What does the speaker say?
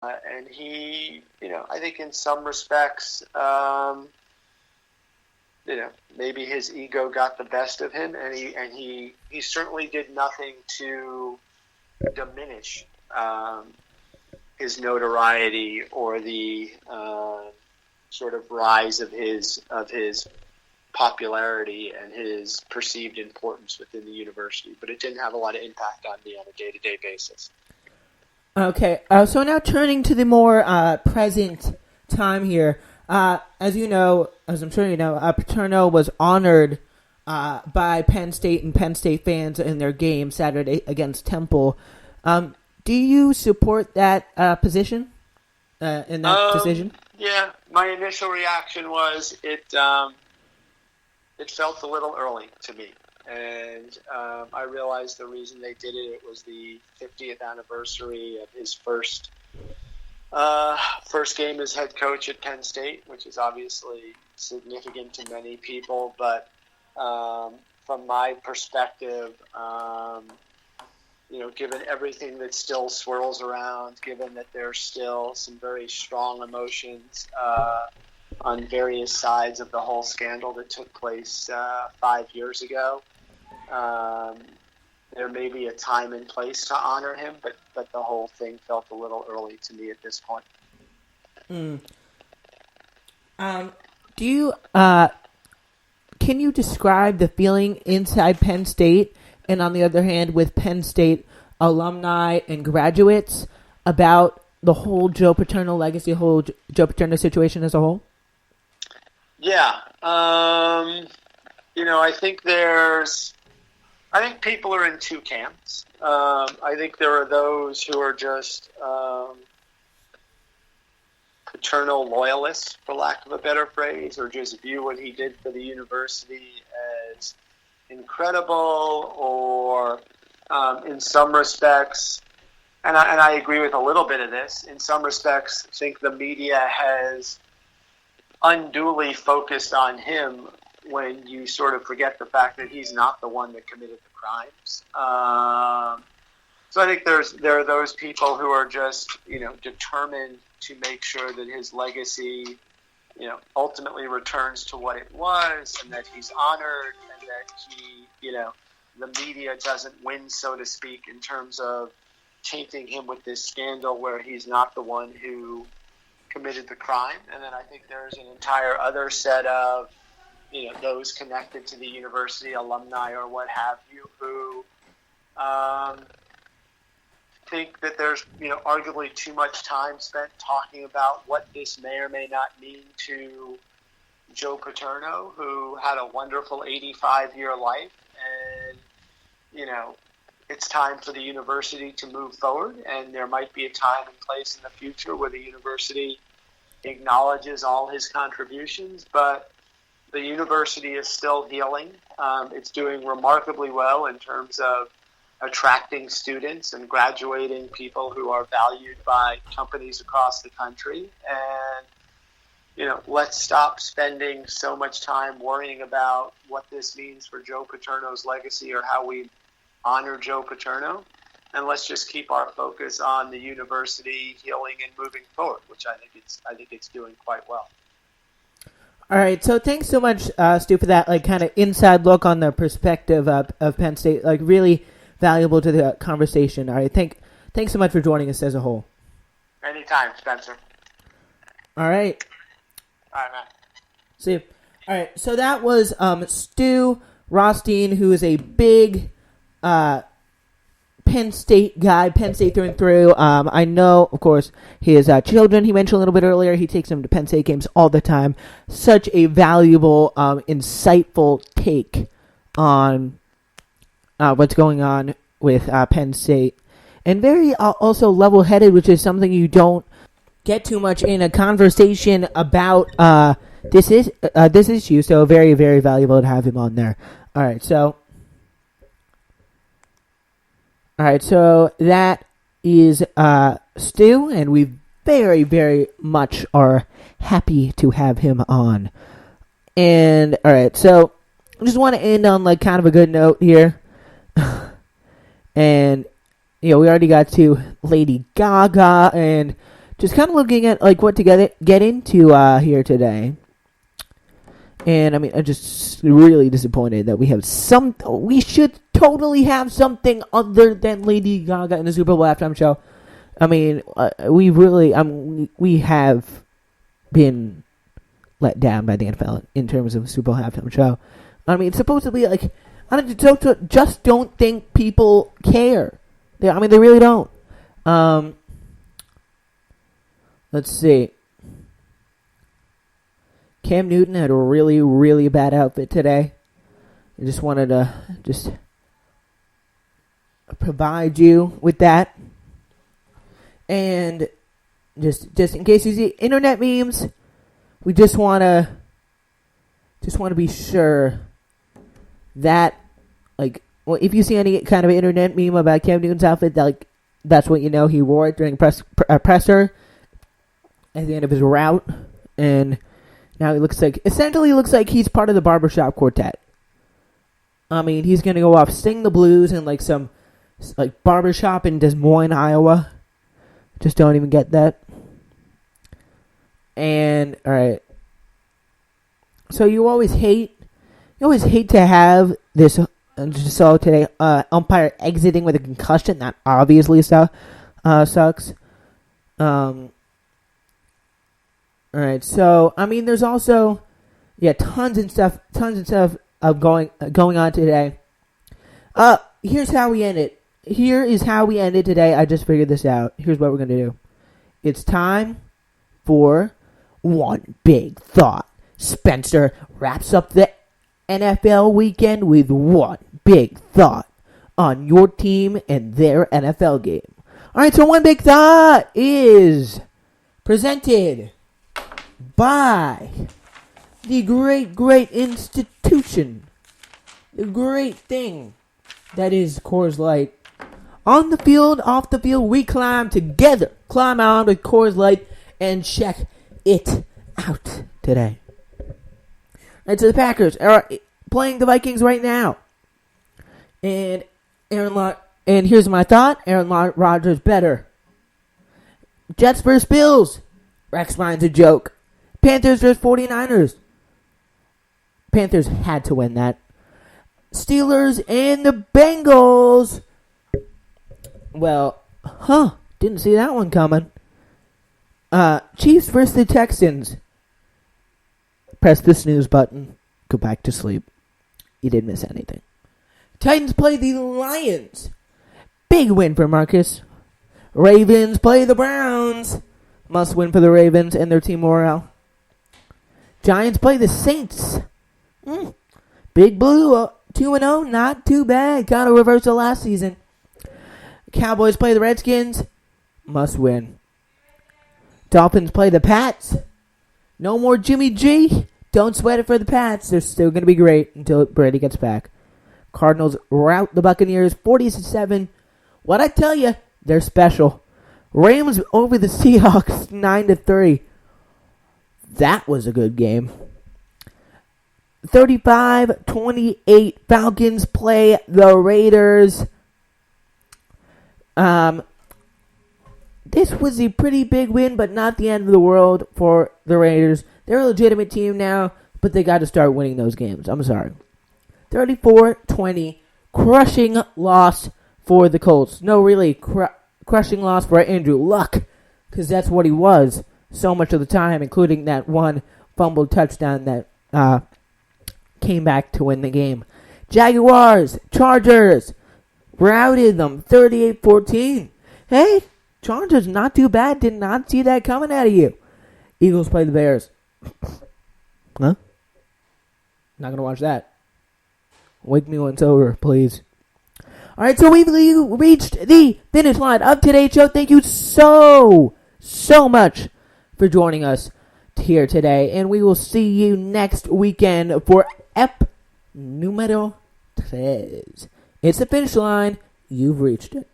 And he, I think in some respects, maybe his ego got the best of him, and he certainly did nothing to diminish his notoriety or the sort of rise of his popularity and his perceived importance within the university. But it didn't have a lot of impact on me on a day-to-day basis. Okay, so now turning to the more present time here. As you know, as I'm sure you know, Paterno was honored by Penn State and Penn State fans in their game Saturday against Temple. Do you support that position in that decision? Yeah, my initial reaction was it felt a little early to me. And I realized the reason they did it was the 50th anniversary of his first game as head coach at Penn State, which is obviously significant to many people. But from my perspective, given everything that still swirls around, given that there's still some very strong emotions on various sides of the whole scandal that took place 5 years ago, there may be a time and place to honor him, but the whole thing felt a little early to me at this point. Do you can you describe the feeling inside Penn State and on the other hand with Penn State alumni and graduates about the whole Joe Paterno legacy, whole Joe Paterno situation as a whole? Yeah. I think people are in two camps. I think there are those who are just Paterno loyalists, for lack of a better phrase, or just view what he did for the university as incredible, or in some respects, and I agree with a little bit of this, in some respects think the media has unduly focused on him when you sort of forget the fact that he's not the one that committed the crimes. So I think there are those people who are just, determined to make sure that his legacy, ultimately returns to what it was, and that he's honored, and that he, the media doesn't win, so to speak, in terms of tainting him with this scandal where he's not the one who committed the crime. And then I think there's an entire other set of, those connected to the university, alumni or what have you, who think that there's, arguably too much time spent talking about what this may or may not mean to Joe Paterno, who had a wonderful 85-year life. And, it's time for the university to move forward, and there might be a time and place in the future where the university acknowledges all his contributions, but the university is still healing. It's doing remarkably well in terms of attracting students and graduating people who are valued by companies across the country. And, let's stop spending so much time worrying about what this means for Joe Paterno's legacy or how we honor Joe Paterno. And let's just keep our focus on the university healing and moving forward, which I think it's doing quite well. All right, so thanks so much, Stu, for that kind of inside look on the perspective of Penn State. Really valuable to the conversation. All right, thanks so much for joining us as a whole. Anytime, Spencer. All right. All right, man. See you. All right, so that was Stu Rothstein, who is a big Penn State guy, Penn State through and through. I know, of course, his children, he mentioned a little bit earlier, he takes them to Penn State games all the time. Such a valuable, insightful take on what's going on with Penn State. And very also level-headed, which is something you don't get too much in a conversation about this issue. So very, very valuable to have him on there. All right, so that is Stu, and we very, very much are happy to have him on. And, all right, so I just want to end on, kind of a good note here. And, we already got to Lady Gaga and just kind of looking at like what to get into here today. And I mean, I'm just really disappointed that we have we should totally have something other than Lady Gaga in the Super Bowl halftime show. I mean, we have been let down by the NFL in terms of Super Bowl halftime show. I mean, supposedly, like, just don't think people care. They really don't. Let's see. Cam Newton had a really, really bad outfit today. I just wanted to provide you with that. And just in case you see internet memes, we just want to be sure that, like, well, if you see any kind of internet meme about Cam Newton's outfit, that's what you know he wore it during presser at the end of his route, and now he looks like he's part of the barbershop quartet. I mean, he's gonna go off sing the blues in like some like barbershop in Des Moines, Iowa. Just don't even get that. And all right, so you always hate to have this. Just saw today, umpire exiting with a concussion. That obviously sucks. All right, so I mean, there's also tons of stuff of going on today. Here's how we end it. Here is how we ended today. I just figured this out. Here's what we're gonna do. It's time for one big thought. Spencer wraps up the NFL weekend with one big thought on your team and their NFL game. All right, so one big thought is presented by the great institution, the great thing that is Coors Light. On the field, off the field, we climb together. Climb out with Coors Light and check it out today. Right, so the Packers are playing the Vikings right now. And here's my thought. Aaron Rodgers better. Jets versus Bills. Rex Ryan's a joke. Panthers versus 49ers. Panthers had to win that. Steelers and the Bengals. Well, didn't see that one coming. Chiefs versus the Texans. Press the snooze button. Go back to sleep. You didn't miss anything. Titans play the Lions. Big win for Marcus. Ravens play the Browns. Must win for the Ravens and their team morale. Giants play the Saints. Big Blue, 2-0, not too bad. Kind of reversal last season. Cowboys play the Redskins. Must win. Dolphins play the Pats. No more Jimmy G. Don't sweat it for the Pats. They're still going to be great until Brady gets back. Cardinals rout the Buccaneers 40-7. What I tell you, they're special. Rams over the Seahawks 9-3. That was a good game. 35-28. Falcons play the Raiders. This was a pretty big win, but not the end of the world for the Raiders. They're a legitimate team now, but they got to start winning those games. I'm sorry. 34-20. Crushing loss for the Colts. No, really, crushing loss for Andrew Luck, because that's what he was so much of the time, including that one fumbled touchdown that came back to win the game. Jaguars, Chargers, routed them 38-14. Hey, Chargers, not too bad. Did not see that coming out of you. Eagles play the Bears. Huh? Not going to watch that. Wake me when it's over, please. All right, so we've reached the finish line of today's show. Thank you so much for joining us here today. And we will see you next weekend for Ep Numero 3. It's the finish line. You've reached it.